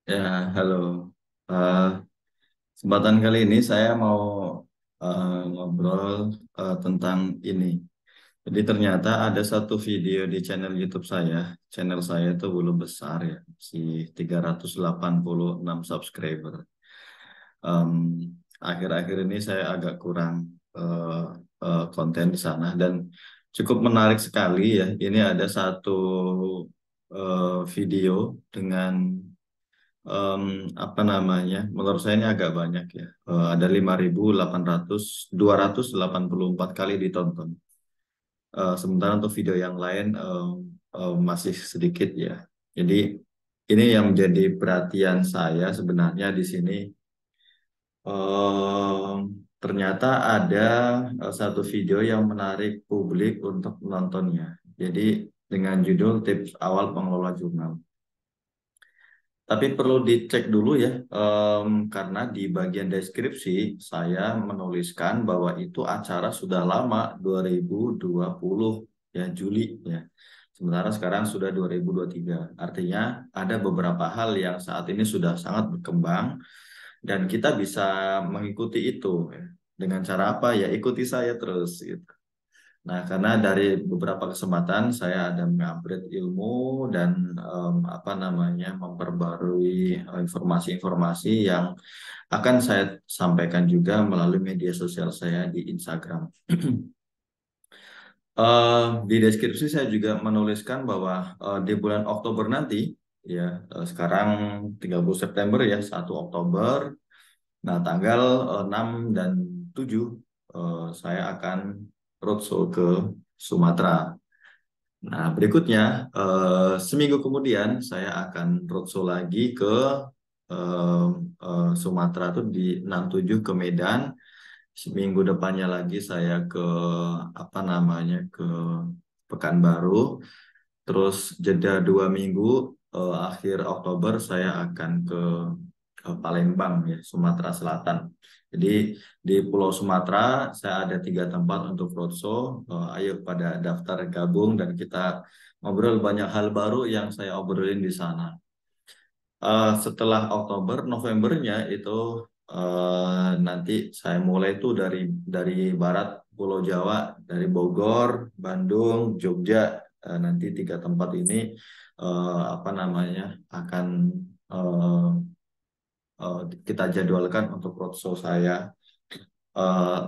Ya, halo. Eh, Kesempatan kali ini saya mau ngobrol tentang ini. Jadi ternyata ada satu video di channel YouTube saya. Channel saya itu belum besar ya, masih 386 subscriber. Em, Akhir-akhir ini saya agak kurang eh, konten di sana dan cukup menarik sekali ya. Ini ada satu video dengan em, apa namanya? Menurut saya ini agak banyak ya. Ada 284 kali ditonton. Sementara untuk video yang lain masih sedikit ya. Jadi ini yang menjadi perhatian saya sebenarnya di sini. Ternyata ada satu video yang menarik publik untuk menontonnya. Jadi dengan judul Tips Awal Pengelola Jurnal. Tapi perlu dicek dulu ya, karena di bagian deskripsi saya menuliskan bahwa itu acara sudah lama, 2020 ya, Juli ya. Sementara sekarang sudah 2023. Artinya ada beberapa hal yang saat ini sudah sangat berkembang dan kita bisa mengikuti itu ya. Dengan cara apa ya? Ikuti saya terus gitu. Nah, karena dari beberapa kesempatan saya ada mengupgrade ilmu dan apa namanya memperbarui informasi-informasi yang akan saya sampaikan juga melalui media sosial saya di Instagram. Di deskripsi saya juga menuliskan bahwa di bulan Oktober nanti, ya sekarang 30 September ya, 1 Oktober, nah tanggal 6 dan 7 saya akan roadshow ke Sumatera. Nah, berikutnya, seminggu kemudian saya akan roadshow lagi ke eh, Sumatera tuh di 67 ke Medan. Seminggu depannya lagi saya ke apa namanya ke Pekanbaru. Terus jeda 2 minggu, akhir Oktober saya akan ke Palembang ya, Sumatera Selatan. Jadi di Pulau Sumatera saya ada 3 tempat untuk roadshow. Ayo pada daftar gabung dan kita ngobrol banyak hal baru yang saya obrolin di sana. Setelah Oktober, Novembernya itu nanti saya mulai tuh dari barat Pulau Jawa, dari Bogor, Bandung, Jogja. Nanti 3 tempat ini apa namanya akan eh, kita jadwalkan untuk roadshow saya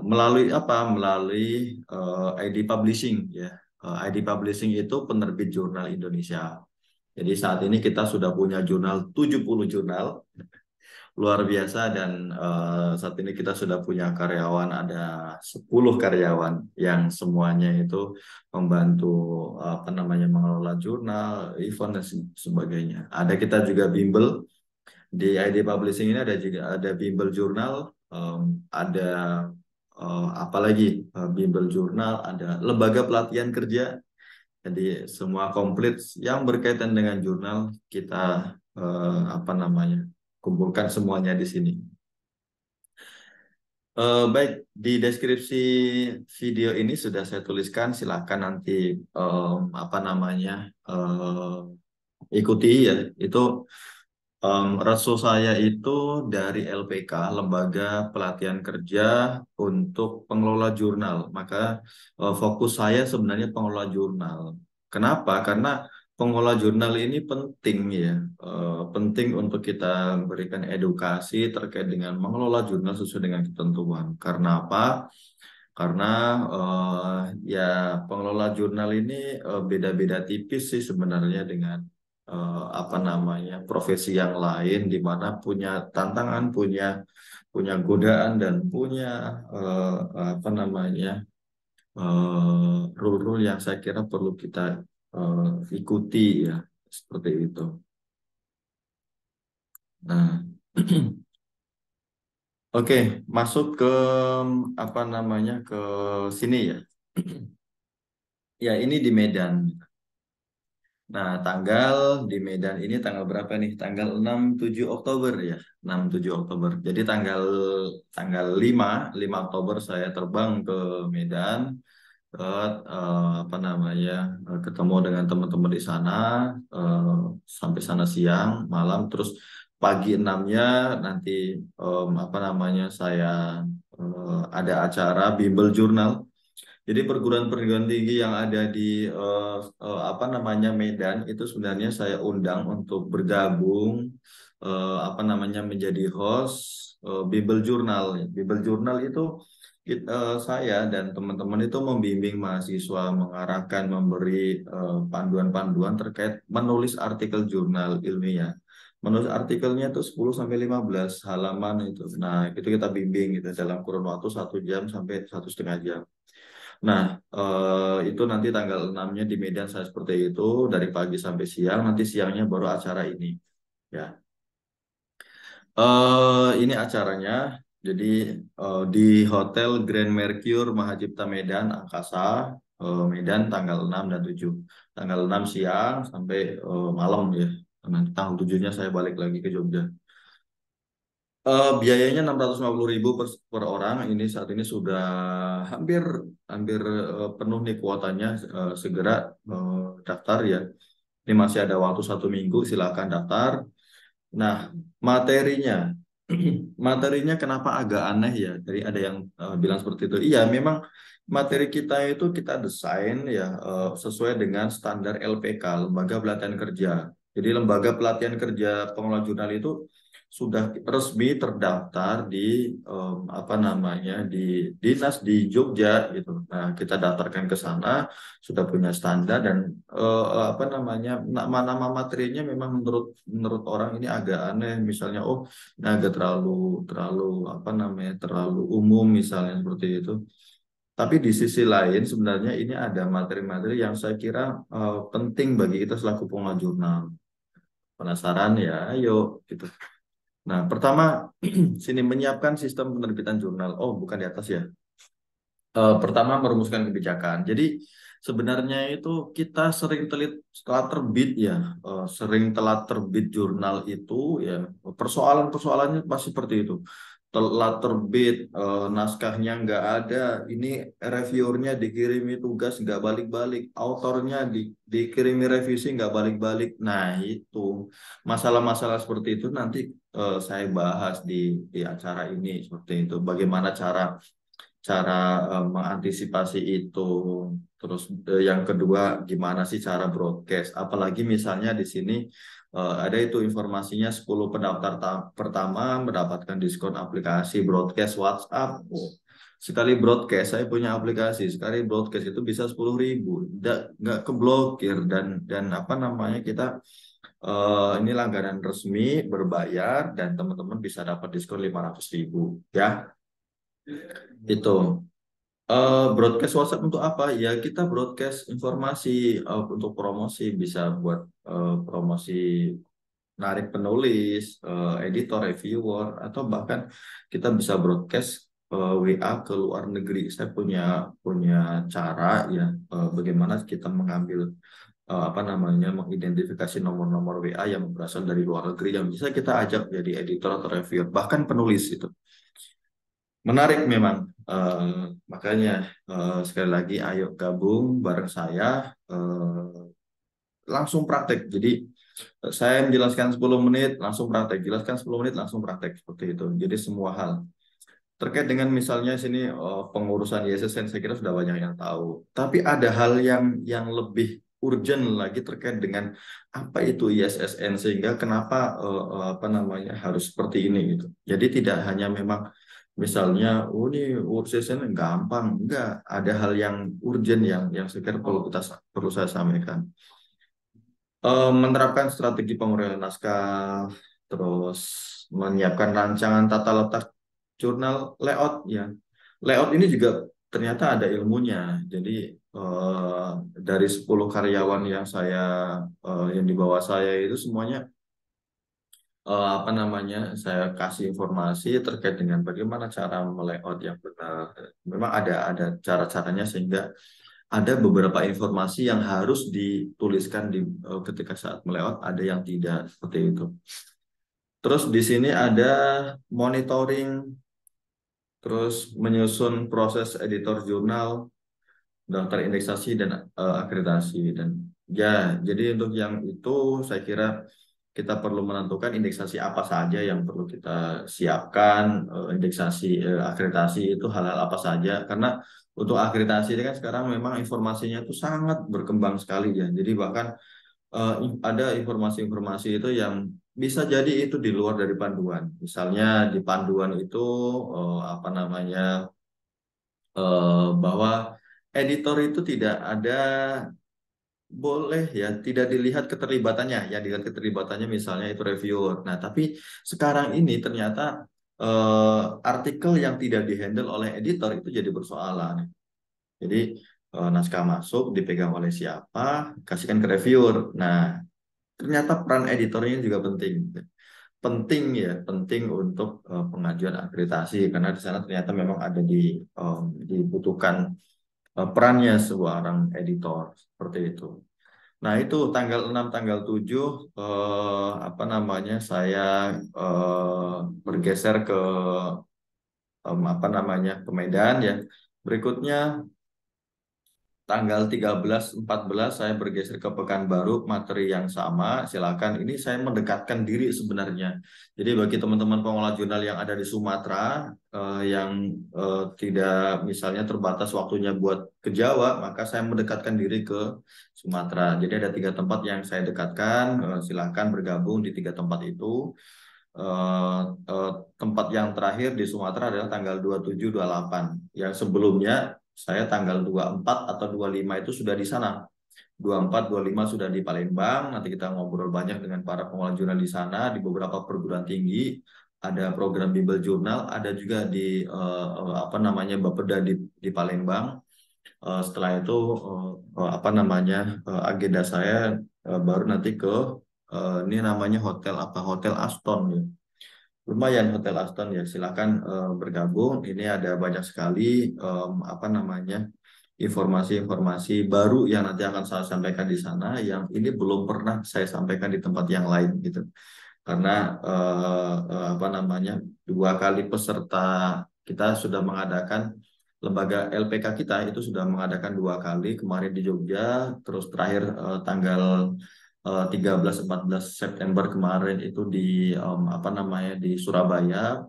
melalui apa? Melalui ID Publishing ya. ID Publishing itu penerbit jurnal Indonesia. Jadi saat ini kita sudah punya jurnal 70 jurnal luar biasa dan saat ini kita sudah punya karyawan ada 10 karyawan yang semuanya itu membantu apa namanya mengelola jurnal, event dan sebagainya. Ada kita juga bimbel di ID Publishing ini ada juga ada bimbel jurnal, ada apalagi bimbel jurnal, ada lembaga pelatihan kerja. Jadi semua komplit yang berkaitan dengan jurnal kita apa namanya kumpulkan semuanya di sini. Baik, di deskripsi video ini sudah saya tuliskan, silahkan nanti apa namanya ikuti ya. Itu reso saya itu dari LPK, Lembaga Pelatihan Kerja untuk Pengelola Jurnal. Maka fokus saya sebenarnya pengelola jurnal. Kenapa? Karena pengelola jurnal ini penting ya, penting untuk kita berikan edukasi terkait dengan mengelola jurnal sesuai dengan ketentuan. Karena apa? Karena ya pengelola jurnal ini beda-beda tipis sih sebenarnya dengan apa namanya profesi yang lain di mana punya tantangan, punya punya godaan dan punya apa namanya rule-rule yang saya kira perlu kita ikuti ya seperti itu. Nah, oke, masuk ke apa namanya ke sini ya. Ya, ini di Medan. Nah, tanggal di Medan ini tanggal berapa nih? Tanggal 6-7 Oktober ya. 6-7 Oktober. Jadi tanggal tanggal 5 Oktober saya terbang ke Medan ke apa namanya? Ketemu dengan teman-teman di sana, eh, sampai sana siang, malam terus pagi 6-nya nanti apa namanya saya ada acara Bimbel Jurnal. Jadi perguruan-perguruan tinggi yang ada di apa namanya Medan itu sebenarnya saya undang untuk bergabung apa namanya menjadi host Bimbel Jurnal. Bimbel Jurnal itu saya dan teman-teman itu membimbing mahasiswa, mengarahkan, memberi panduan-panduan terkait menulis artikel jurnal ilmiah. Menulis artikelnya itu 10 sampai 15 halaman itu. Nah, itu kita bimbing gitu dalam kurun waktu 1 jam sampai 1,5 jam. Nah, itu nanti tanggal 6-nya di Medan saya seperti itu dari pagi sampai siang. Nanti siangnya baru acara ini. Ya, ini acaranya. Jadi di Hotel Grand Mercure Mahajipta Medan Angkasa Medan tanggal 6 dan 7. Tanggal 6 siang sampai malam ya. Nanti tanggal 7-nya saya balik lagi ke Jogja. Biayanya 650.000 per orang. Ini saat ini sudah hampir hampir penuh nih kuotanya. Segera daftar ya. Ini masih ada waktu 1 minggu. Silakan daftar. Nah, materinya, materinya kenapa agak aneh ya? Jadi ada yang bilang seperti itu. Iya, memang materi kita itu kita desain ya sesuai dengan standar LPK, Lembaga Pelatihan Kerja. Jadi lembaga pelatihan kerja pengelola jurnal itu sudah resmi terdaftar di apa namanya di dinas di Jogja gitu. Nah, kita daftarkan ke sana sudah punya standar dan apa namanya nama-nama materinya memang menurut menurut orang ini agak aneh. Misalnya, oh, ini agak terlalu terlalu apa namanya terlalu umum misalnya seperti itu. Tapi di sisi lain sebenarnya ini ada materi-materi yang saya kira penting bagi kita selaku pengelola jurnal. Penasaran ya, ayo gitu. Nah, pertama sini menyiapkan sistem penerbitan jurnal. Oh, bukan di atas ya. Pertama merumuskan kebijakan. Jadi sebenarnya itu kita sering telat terbit ya, sering telat terbit jurnal itu ya persoalannya pasti seperti itu. Telat terbit, naskahnya nggak ada, ini reviewernya dikirimi tugas nggak balik-balik, autornya dikirimi revisi nggak balik-balik. Nah itu masalah-masalah seperti itu nanti saya bahas di acara ini seperti itu. Bagaimana cara cara mengantisipasi itu. Terus yang kedua, gimana sih cara broadcast? Apalagi misalnya di sini ada itu informasinya 10 pendaftar pertama mendapatkan diskon aplikasi broadcast WhatsApp. Oh, sekali broadcast, saya punya aplikasi, sekali broadcast itu bisa 10.000. Nggak keblokir dan apa namanya kita ini langganan resmi berbayar dan teman-teman bisa dapat diskon 500.000 ya. Itu. Broadcast WhatsApp untuk apa? Ya kita broadcast informasi untuk promosi, bisa buat promosi narik penulis, editor, reviewer, atau bahkan kita bisa broadcast WA ke luar negeri. Saya punya punya cara ya bagaimana kita mengambil apa namanya mengidentifikasi nomor-nomor WA yang berasal dari luar negeri yang bisa kita ajak jadi editor atau reviewer, bahkan penulis itu. Menarik memang. Makanya sekali lagi ayo gabung bareng saya langsung praktek. Jadi saya menjelaskan 10 menit langsung praktek, jelaskan 10 menit langsung praktek seperti itu. Jadi semua hal terkait dengan misalnya sini pengurusan ISSN saya kira sudah banyak yang tahu. Tapi ada hal yang lebih urgent lagi terkait dengan apa itu ISSN sehingga kenapa apa namanya harus seperti ini gitu. Jadi tidak hanya memang misalnya, oh ini ISSN gampang, enggak. Ada hal yang urgent yang saya kira perlu saya sampaikan. Menerapkan strategi penguraian naskah, terus menyiapkan rancangan tata letak jurnal layout ya. Layout ini juga ternyata ada ilmunya. Jadi dari 10 karyawan yang di bawah saya itu semuanya apa namanya saya kasih informasi terkait dengan bagaimana cara melayout yang benar. Memang ada cara-caranya sehingga ada beberapa informasi yang harus dituliskan ketika saat melayout, ada yang tidak seperti itu. Terus di sini ada monitoring, terus menyusun proses editor jurnal, daftar indeksasi dan akreditasi dan ya, jadi untuk yang itu saya kira kita perlu menentukan indeksasi apa saja yang perlu kita siapkan, indeksasi akreditasi itu hal-hal apa saja. Karena untuk akreditasi ini kan sekarang memang informasinya itu sangat berkembang sekali ya. Jadi bahkan ada informasi-informasi itu yang bisa jadi itu di luar dari panduan. Misalnya di panduan itu apa namanya bahwa editor itu tidak ada boleh ya, tidak dilihat keterlibatannya. Yang dilihat keterlibatannya misalnya itu reviewer. Nah, tapi sekarang ini ternyata artikel yang tidak dihandle oleh editor itu jadi persoalan. Jadi naskah masuk dipegang oleh siapa, kasihkan ke reviewer. Nah, ternyata peran editornya juga penting. Penting ya, penting untuk pengajuan akreditasi karena di sana ternyata memang ada dibutuhkan perannya seorang editor seperti itu. Nah, itu tanggal 6, tanggal 7 apa namanya? Saya bergeser ke apa namanya? Ke Medan ya. Berikutnya tanggal 13, 14 saya bergeser ke Pekanbaru, materi yang sama. Silakan. Ini saya mendekatkan diri sebenarnya. Jadi bagi teman-teman pengolah jurnal yang ada di Sumatera yang tidak misalnya terbatas waktunya buat ke Jawa, maka saya mendekatkan diri ke Sumatera. Jadi ada 3 tempat yang saya dekatkan. Silakan bergabung di 3 tempat itu. Eh, eh, Tempat yang terakhir di Sumatera adalah tanggal 27, 28. Yang sebelumnya saya tanggal 24 atau 25 itu sudah di sana. 24, 25 sudah di Palembang. Nanti kita ngobrol banyak dengan para pengolah jurnal di sana, di beberapa perguruan tinggi. Ada program Bimbel Jurnal, ada juga di apa namanya Bapeda di Palembang. Setelah itu apa namanya agenda saya baru nanti ke ini namanya hotel apa Hotel Aston ya. Lumayan Hotel Aston ya, silakan bergabung. Ini ada banyak sekali apa namanya informasi-informasi baru yang nanti akan saya sampaikan di sana yang ini belum pernah saya sampaikan di tempat yang lain gitu. Karena apa namanya 2 kali peserta kita sudah mengadakan lembaga LPK kita itu sudah mengadakan 2 kali kemarin di Jogja, terus terakhir tanggal 13-14 September kemarin itu di apa namanya di Surabaya.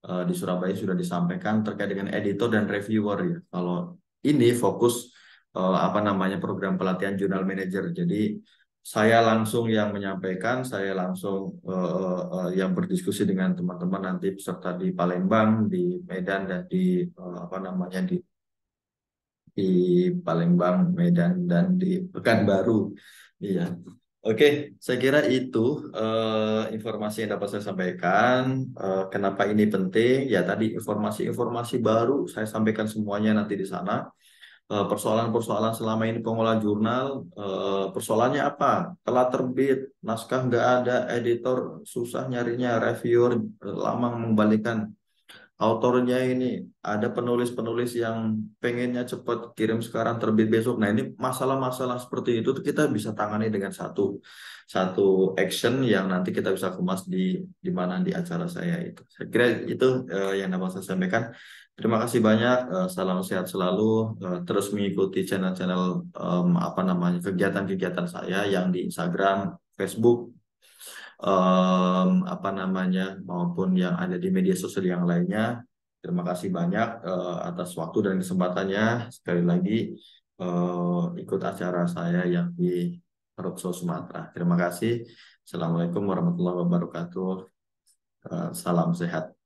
Di Surabaya sudah disampaikan terkait dengan editor dan reviewer ya. Kalau ini fokus apa namanya program pelatihan jurnal manager. Jadi saya langsung yang menyampaikan, saya langsung yang berdiskusi dengan teman-teman nanti peserta di Palembang, di Medan dan di apa namanya di Palembang, Medan dan di Pekanbaru. Iya. Oke, saya kira itu informasi yang dapat saya sampaikan. Kenapa ini penting? Ya tadi informasi-informasi baru saya sampaikan semuanya nanti di sana. Persoalan-persoalan selama ini pengolah jurnal, persoalannya apa? Telah terbit, naskah nggak ada, editor susah nyarinya, reviewer lama mengembalikan. Autornya ini ada penulis-penulis yang pengennya cepat kirim sekarang terbit besok. Nah ini masalah-masalah seperti itu tuh kita bisa tangani dengan satu satu action yang nanti kita bisa kemas di mana di acara saya itu. Saya kira itu yang dapat saya sampaikan. Terima kasih banyak. Salam sehat selalu. Terus mengikuti channel-channel apa namanya kegiatan-kegiatan saya yang di Instagram, Facebook, apa namanya maupun yang ada di media sosial yang lainnya. Terima kasih banyak atas waktu dan kesempatannya. Sekali lagi ikut acara saya yang di Roadshow Sumatera. Terima kasih. Assalamualaikum warahmatullahi wabarakatuh. Salam sehat.